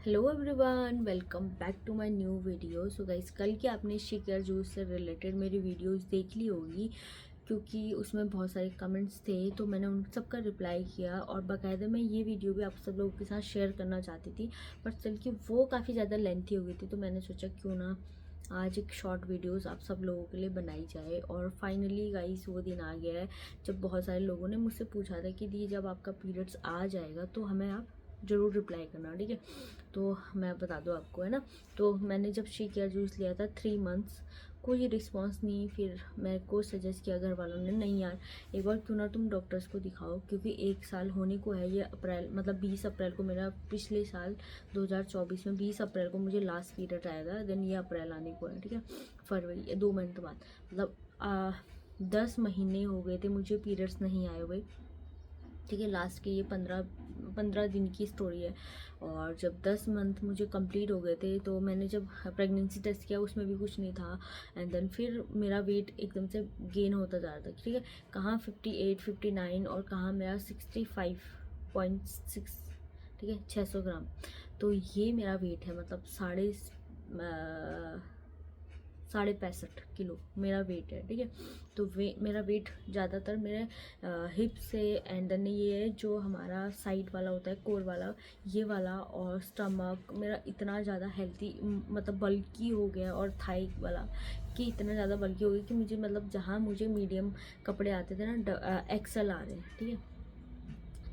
Hello everyone, welcome back to my new video. So guys, कल की आपने शिकर जूस से रिलेटेड मेरी वीडियोस देख ली होगी क्योंकि उसमें बहुत सारे कमेंट्स थे, तो मैंने उन सब का रिप्लाई किया और बाकायदा मैं ये वीडियो भी आप सब लोगों के साथ शेयर करना चाहती थी, पर चल कि वो काफ़ी ज़्यादा लेंथी हो गई थी, तो मैंने सोचा क्यों ना आज एक शॉर्ट वीडियोस आप सब लोगों के लिए बनाई जाए। और फाइनली गाइस वो दिन आ गया है जब बहुत सारे लोगों ने मुझसे पूछा था कि दी जब आपका पीरियड्स आ जाएगा तो हमें आप ज़रूर रिप्लाई करना, ठीक है। तो मैं बता दूँ आपको, है ना। तो मैंने जब शी केयर जूस लिया था 3 मंथ्स, कोई रिस्पांस नहीं। फिर मेरे को सजेस्ट किया घर वालों ने, नहीं यार एक बार क्यों ना तुम डॉक्टर्स को दिखाओ, क्योंकि 1 साल होने को है। ये अप्रैल मतलब 20 अप्रैल को मेरा पिछले साल 2024 में 20 अप्रैल को मुझे लास्ट पीरियड आया था। देन ये अप्रैल आने को है, ठीक है, फरवरी 2 महीने बाद, मतलब 10 महीने हो गए थे मुझे पीरियड्स नहीं आए हुए, ठीक है। लास्ट के ये 15 दिन की स्टोरी है। और जब 10 मंथ मुझे कंप्लीट हो गए थे तो मैंने जब प्रेगनेंसी टेस्ट किया उसमें भी कुछ नहीं था। एंड देन फिर मेरा वेट एकदम से गेन होता जा रहा था, ठीक है। कहाँ 58 59 और कहाँ मेरा 65.6, ठीक है, 600 ग्राम। तो ये मेरा वेट है, मतलब 65.5 किलो मेरा वेट है, ठीक है। तो मेरा वेट ज़्यादातर मेरे हिप से एंड देन ये जो हमारा साइड वाला होता है, कोर वाला, ये वाला, और स्टमक मेरा इतना ज़्यादा हेल्थी मतलब बल्की हो गया, और थाई वाला कि इतना ज़्यादा बल्की हो गया कि मुझे मतलब जहाँ मुझे मीडियम कपड़े आते थे ना, एक्सेल आ रहे हैं, ठीक है।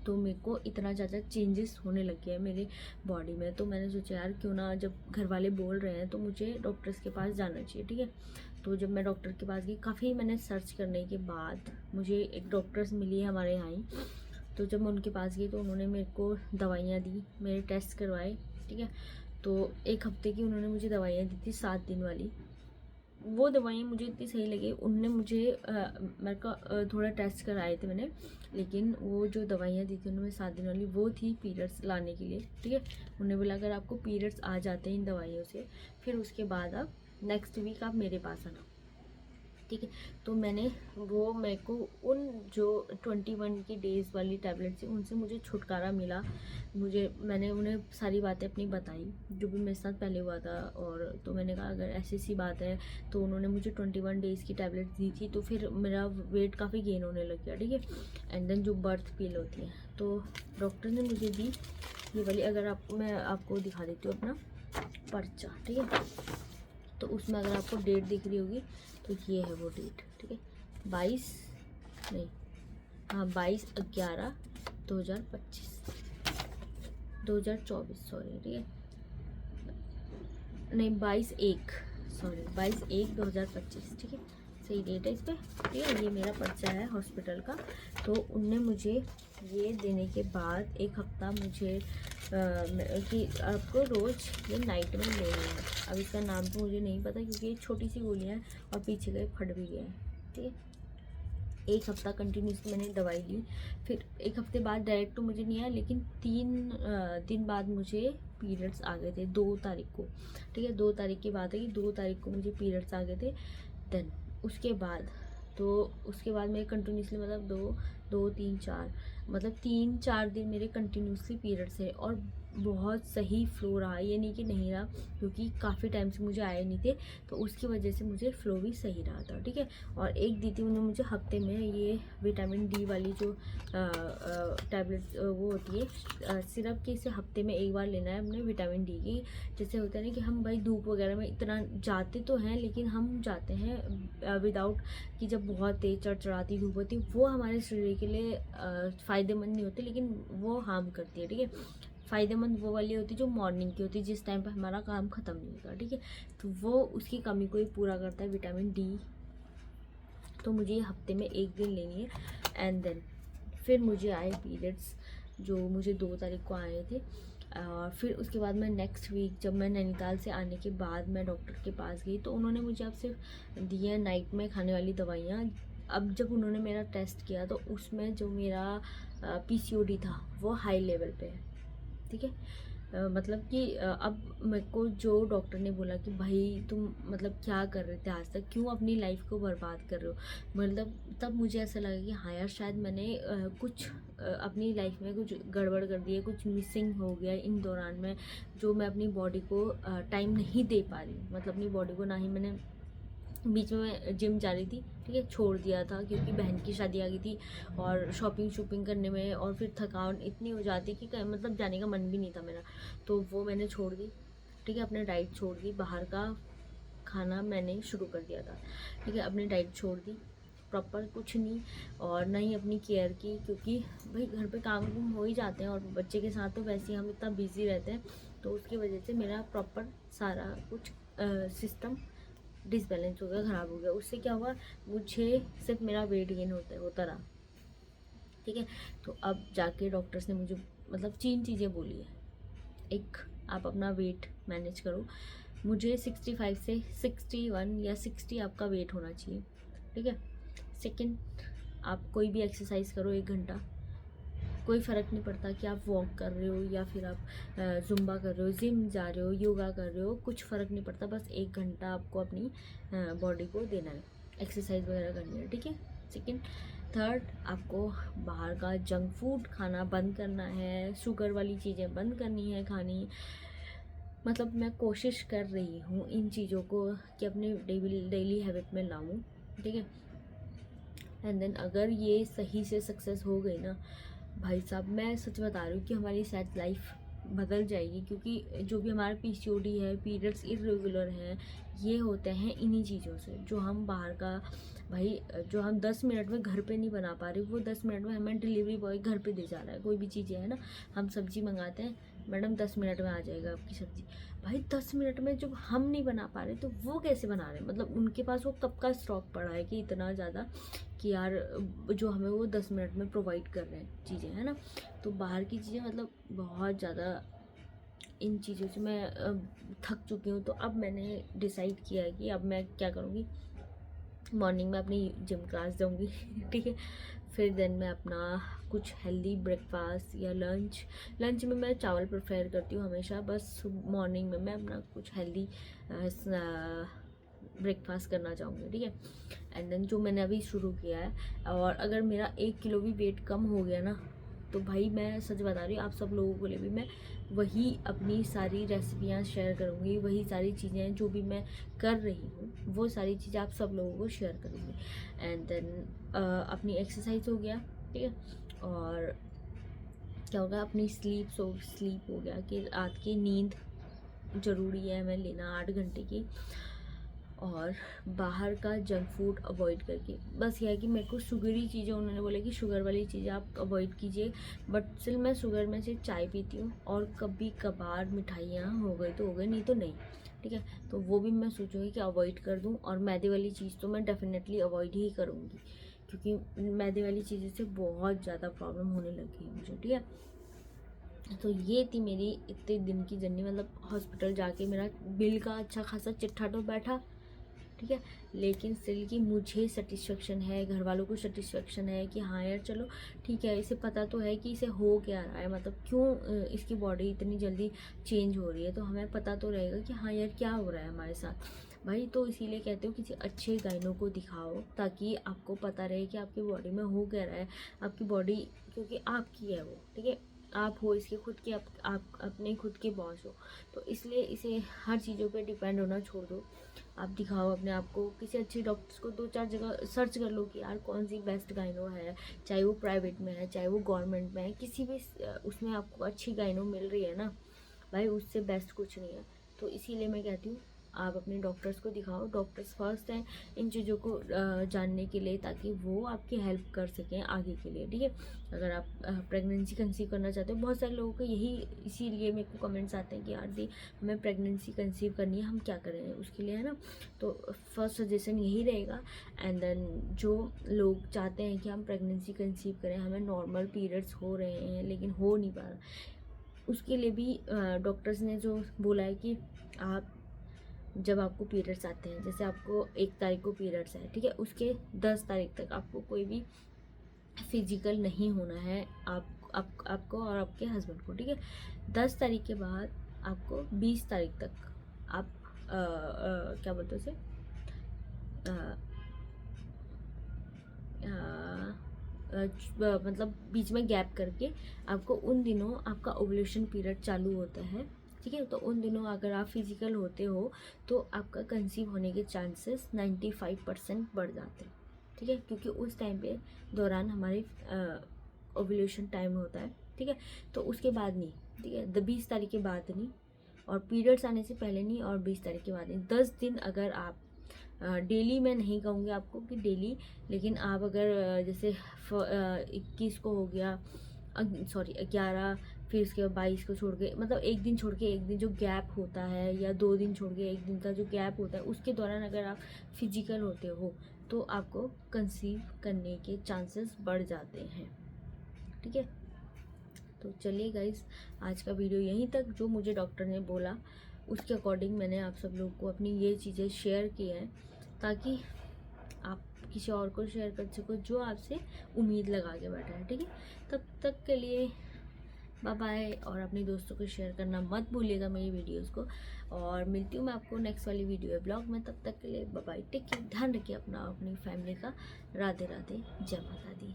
तो मेरे को इतना ज़्यादा चेंजेस होने लग गया है मेरे बॉडी में। तो मैंने सोचा यार क्यों ना, जब घर वाले बोल रहे हैं तो मुझे डॉक्टर्स के पास जाना चाहिए, ठीक है। तो जब मैं डॉक्टर के पास गई, काफ़ी मैंने सर्च करने के बाद मुझे एक डॉक्टर्स मिली है हमारे यहाँ ही। तो जब मैं उनके पास गई तो उन्होंने मेरे को दवाइयाँ दी, मेरे टेस्ट करवाए, ठीक है। तो 1 हफ्ते की उन्होंने मुझे दवाइयाँ दी थी, 7 दिन वाली। वो दवाइयाँ मुझे इतनी सही लगी, उनने मुझे मेरे को थोड़ा टेस्ट कराए थे मैंने, लेकिन वो जो दवाइयाँ दी थी उन्होंने 7 दिन वाली, वो थी पीरियड्स लाने के लिए, ठीक है। उन्होंने बोला अगर आपको पीरियड्स आ जाते हैं इन दवाइयों से, फिर उसके बाद आप नेक्स्ट वीक आप मेरे पास आना, ठीक है। तो मैंने वो मेरे को उन जो 21 की डेज़ वाली टैबलेट थी उनसे मुझे छुटकारा मिला। मैंने उन्हें सारी बातें अपनी बताई जो भी मेरे साथ पहले हुआ था। और तो मैंने कहा अगर ऐसी सी बात है, तो उन्होंने मुझे 21 डेज़ की टैबलेट दी थी। तो फिर मेरा वेट काफ़ी गेन होने लग गया, ठीक है। एंड देन जो बर्थ पिल होती है, तो डॉक्टर ने मुझे दी ये वाली। अगर मैं आपको दिखा देती हूँ अपना पर्चा, ठीक है। तो उसमें अगर आपको डेट दिख रही होगी तो ये है वो डेट, ठीक है। 22 नहीं, हाँ 22/11/2024 सॉरी, ठीक है। नहीं 22/1 ठीक है, सही डेट है इस पर, ठीक है। ये मेरा पर्चा है हॉस्पिटल का। तो उनने मुझे ये देने के बाद 1 हफ्ता मुझे कि आपको रोज़ ये नाइट में लेनी है। अब इसका नाम तो मुझे नहीं पता क्योंकि ये छोटी सी गोलियाँ हैं और पीछे गए फट भी गए हैं, ठीक है। 1 हफ्ता कंटिन्यूसली मैंने दवाई ली। फिर 1 हफ्ते बाद डायरेक्ट तो मुझे नहीं आया, लेकिन 3 दिन बाद मुझे पीरियड्स आ गए थे, 2 तारीख को, ठीक है। 2 तारीख की बात है कि 2 तारीख को मुझे पीरियड्स आ गए थे। देन उसके बाद मेरे कंटिन्यूसली मतलब 2 2 3 4 मतलब 3 4 दिन मेरे कंटिन्यूसली पीरियड्स है, और बहुत सही फ्लो रहा, ये नहीं कि नहीं रहा, क्योंकि काफ़ी टाइम से मुझे आए नहीं थे, तो उसकी वजह से मुझे फ्लो भी सही रहा था, ठीक है। और एक दी थी उन्होंने मुझे हफ्ते में ये विटामिन डी वाली जो टैबलेट वो होती है सिरप की, इसे हफ्ते में एक बार लेना है हमने विटामिन डी की। जैसे होता है ना कि हम भाई धूप वगैरह में इतना जाते तो हैं, लेकिन हम जाते हैं विदाउट कि जब बहुत तेज़ चढ़चढ़ाती धूप होती है, वो हमारे शरीर के लिए फ़ायदेमंद नहीं होती, लेकिन वो हार्म करती है, ठीक है। फ़ायदेमंद वो वाली होती है जो मॉर्निंग की होती है, जिस टाइम पर हमारा काम ख़त्म नहीं होता, ठीक है। तो वो उसकी कमी को ही पूरा करता है विटामिन डी। तो मुझे हफ्ते में एक दिन लेनी है। एंड देन फिर मुझे आए पीरियड्स, जो मुझे 2 तारीख को आए थे। और फिर उसके बाद मैं नेक्स्ट वीक जब मैं नैनीताल से आने के बाद मैं डॉक्टर के पास गई, तो उन्होंने मुझे अब सिर्फ दी है नाइट में खाने वाली दवाइयाँ। अब जब उन्होंने मेरा टेस्ट किया तो उसमें जो मेरा पीसीओडी था वो हाई लेवल पे है, ठीक है। मतलब कि अब मेरे को जो डॉक्टर ने बोला कि भाई तुम मतलब क्या कर रहे थे आज तक, क्यों अपनी लाइफ को बर्बाद कर रहे हो, मतलब तब मुझे ऐसा लगा कि हाँ यार शायद मैंने कुछ अपनी लाइफ में कुछ गड़बड़ कर दी है, कुछ मिसिंग हो गया इन दौरान में, जो मैं अपनी बॉडी को टाइम नहीं दे पा रही, मतलब अपनी बॉडी को ना ही मैंने बीच में मैं जिम जा रही थी, ठीक है, छोड़ दिया था क्योंकि बहन की शादी आ गई थी और शॉपिंग करने में और फिर थकान इतनी हो जाती कि मतलब जाने का मन भी नहीं था मेरा, तो वो मैंने छोड़ दी, ठीक है, अपने डाइट छोड़ दी, बाहर का खाना मैंने शुरू कर दिया था, ठीक है, अपनी डाइट छोड़ दी प्रॉपर, कुछ नहीं, और ना ही अपनी केयर की, क्योंकि भाई घर पे काम कुम हो ही जाते हैं और बच्चे के साथ तो वैसे ही हम इतना बिजी रहते हैं, तो उसकी वजह से मेरा प्रॉपर सारा कुछ सिस्टम डिसबैलेंस हो गया, ख़राब हो गया। उससे क्या हुआ, मुझे सिर्फ मेरा वेट गेन होता रहा, ठीक है। तो अब जाके डॉक्टर्स ने मुझे मतलब 3 चीज़ें बोली है। एक, आप अपना वेट मैनेज करो, मुझे 65 से 61 या 60 आपका वेट होना चाहिए, ठीक है। सेकंड, आप कोई भी एक्सरसाइज करो 1 घंटा, कोई फ़र्क नहीं पड़ता कि आप वॉक कर रहे हो या फिर आप जुम्बा कर रहे हो, जिम जा रहे हो, योगा कर रहे हो, कुछ फ़र्क नहीं पड़ता, बस 1 घंटा आपको अपनी बॉडी को देना है, एक्सरसाइज वगैरह करनी है, ठीक है। सेकंड, थर्ड, आपको बाहर का जंक फूड खाना बंद करना है, शुगर वाली चीज़ें बंद करनी है खानी, मतलब मैं कोशिश कर रही हूँ इन चीज़ों को कि अपने डेली हैबिट में लाऊं, ठीक है। एंड देन अगर ये सही से सक्सेस हो गई ना भाई साहब, मैं सच बता रही हूँ कि हमारी शायद लाइफ बदल जाएगी, क्योंकि जो भी हमारा पीसीओडी है, पीरियड्स इरेगुलर हैं, ये होते हैं इन्हीं चीज़ों से, जो हम बाहर का भाई जो हम 10 मिनट में घर पे नहीं बना पा रहे, वो 10 मिनट में हमें डिलीवरी बॉय घर पे दे जा रहा है। कोई भी चीज़ें है ना, हम सब्जी मंगाते हैं, मैडम 10 मिनट में आ जाएगा आपकी सब्जी, भाई 10 मिनट में जब हम नहीं बना पा रहे तो वो कैसे बना रहे हैं, मतलब उनके पास वो कब का स्टॉक पड़ा है कि इतना ज़्यादा कि यार जो हमें वो 10 मिनट में प्रोवाइड कर रहे हैं चीज़ें, है ना। तो बाहर की चीज़ें मतलब बहुत ज़्यादा इन चीज़ों से मैं थक चुकी हूँ, तो अब मैंने डिसाइड किया है कि अब मैं क्या करूँगी, मॉर्निंग में अपनी जिम क्लास जाऊँगी ठीक है, फिर देन मैं अपना कुछ हेल्दी ब्रेकफास्ट या लंच में मैं चावल प्रेफर करती हूँ हमेशा, बस मॉर्निंग में मैं अपना कुछ हेल्दी ब्रेकफास्ट करना चाहूँगी, ठीक है। एंड देन जो मैंने अभी शुरू किया है, और अगर मेरा 1 किलो भी वेट कम हो गया ना, तो भाई मैं सच बता रही हूँ आप सब लोगों के लिए भी मैं वही अपनी सारी रेसिपियाँ शेयर करूँगी, वही सारी चीज़ें जो भी मैं कर रही हूँ वो सारी चीज़ें आप सब लोगों को शेयर करूँगी। एंड देन अपनी एक्सरसाइज हो गया, ठीक है, और क्या होगा, अपनी स्लीप हो गया कि रात की नींद ज़रूरी है हमें लेना 8 घंटे की, और बाहर का जंक फूड अवॉइड करके, बस यह है कि मेरे को शुगरी चीज़ें, उन्होंने बोला कि शुगर वाली चीज़ें आप अवॉइड कीजिए, बट स्टिल मैं शुगर में से चाय पीती हूँ, और कभी कभार मिठाइयाँ हो गई तो हो गई, नहीं तो नहीं, ठीक है। तो वो भी मैं सोचूंगी कि अवॉइड कर दूँ, और मैदे वाली चीज़ तो मैं डेफिनेटली अवॉइड ही करूँगी, क्योंकि मैदे वाली चीज़ें से बहुत ज़्यादा प्रॉब्लम होने लगी है मुझे, ठीक है। तो ये थी मेरी इतने दिन की जर्नी, मतलब हॉस्पिटल जाके मेरा बिल का अच्छा खासा चिट्ठा तो बैठा, ठीक है, लेकिन स्टिल की मुझे सेटिस्फेक्शन है, घर वालों को सेटिस्फेक्शन है कि हाँ यार चलो ठीक है, इसे पता तो है कि इसे हो क्या रहा है, मतलब क्यों इसकी बॉडी इतनी जल्दी चेंज हो रही है, तो हमें पता तो रहेगा कि हाँ यार क्या हो रहा है हमारे साथ भाई। तो इसीलिए कहते हो किसी अच्छे गाइनो को दिखाओ, ताकि आपको पता रहे कि आपकी बॉडी में हो क्या रहा है, आपकी बॉडी क्योंकि आपकी है वो, ठीक है, आप हो इसके खुद के, आप अपने खुद के बॉस हो, तो इसलिए इसे हर चीज़ों पे डिपेंड होना छोड़ दो, आप दिखाओ अपने आप को, किसी अच्छे डॉक्टर्स को 2-4 जगह सर्च कर लो कि यार कौन सी बेस्ट गाइनो है, चाहे वो प्राइवेट में है चाहे वो गवर्नमेंट में है, किसी भी उसमें आपको अच्छी गाइनो मिल रही है ना भाई, उससे बेस्ट कुछ नहीं है। तो इसीलिए मैं कहती हूँ आप अपने डॉक्टर्स को दिखाओ, डॉक्टर्स फर्स्ट हैं इन चीज़ों को जानने के लिए, ताकि वो आपकी हेल्प कर सकें आगे के लिए, ठीक है। अगर आप प्रेगनेंसी कंसीव करना चाहते हो, बहुत सारे लोगों को यही इसीलिए मेरे को कमेंट्स आते हैं कि यार दी हमें प्रेगनेंसी कंसीव करनी है, हम क्या करें उसके लिए, है ना। तो फर्स्ट सजेशन यही रहेगा। एंड देन जो लोग चाहते हैं कि हम प्रेगनेंसी कंसीव करें, हमें नॉर्मल पीरियड्स हो रहे हैं लेकिन हो नहीं पा रहा, उसके लिए भी डॉक्टर्स ने जो बोला है कि आप जब आपको पीरियड्स आते हैं, जैसे आपको 1 तारीख को पीरियड्स है, ठीक है, उसके 10 तारीख तक आपको कोई भी फिजिकल नहीं होना है, आप आपको और आपके हस्बैंड को, ठीक है। 10 तारीख के बाद आपको 20 तारीख तक आप क्या बोलते हैं उसे, मतलब बीच में गैप करके आपको उन दिनों आपका ओव्यूलेशन पीरियड चालू होता है, ठीक है। तो उन दिनों अगर आप फिजिकल होते हो तो आपका कंसीव होने के चांसेस 95% बढ़ जाते हैं, ठीक है, क्योंकि उस टाइम पे दौरान हमारे ओव्यूलेशन टाइम होता है, ठीक है। तो उसके बाद नहीं, ठीक है, 20 तारीख के बाद नहीं, और पीरियड्स आने से पहले नहीं, और 20 तारीख के बाद नहीं। 10 दिन अगर आप डेली, मैं नहीं कहूँगी आपको कि डेली, लेकिन आप अगर जैसे 21 को हो गया, सॉरी 11, फिर उसके बाद 22 को छोड़ के, मतलब एक दिन छोड़ के एक दिन जो गैप होता है, या 2 दिन छोड़ के एक दिन का जो गैप होता है, उसके दौरान अगर आप फिजिकल होते हो तो आपको कंसीव करने के चांसेस बढ़ जाते हैं, ठीक है। तो चलिए गाइस, आज का वीडियो यहीं तक। जो मुझे डॉक्टर ने बोला उसके अकॉर्डिंग मैंने आप सब लोग को अपनी ये चीज़ें शेयर की हैं, ताकि आप किसी और को शेयर कर सको जो आपसे उम्मीद लगा के बैठा है, ठीक है। तब तक के लिए बाय बाय, और अपने दोस्तों को शेयर करना मत भूलिएगा मेरी वीडियोस को, और मिलती हूँ मैं आपको नेक्स्ट वाली वीडियो ब्लॉग में। तब तक के लिए बाय बाय, टेक केयर, ध्यान रखिए अपना, अपनी फैमिली का। राधे राधे, जय माता दी।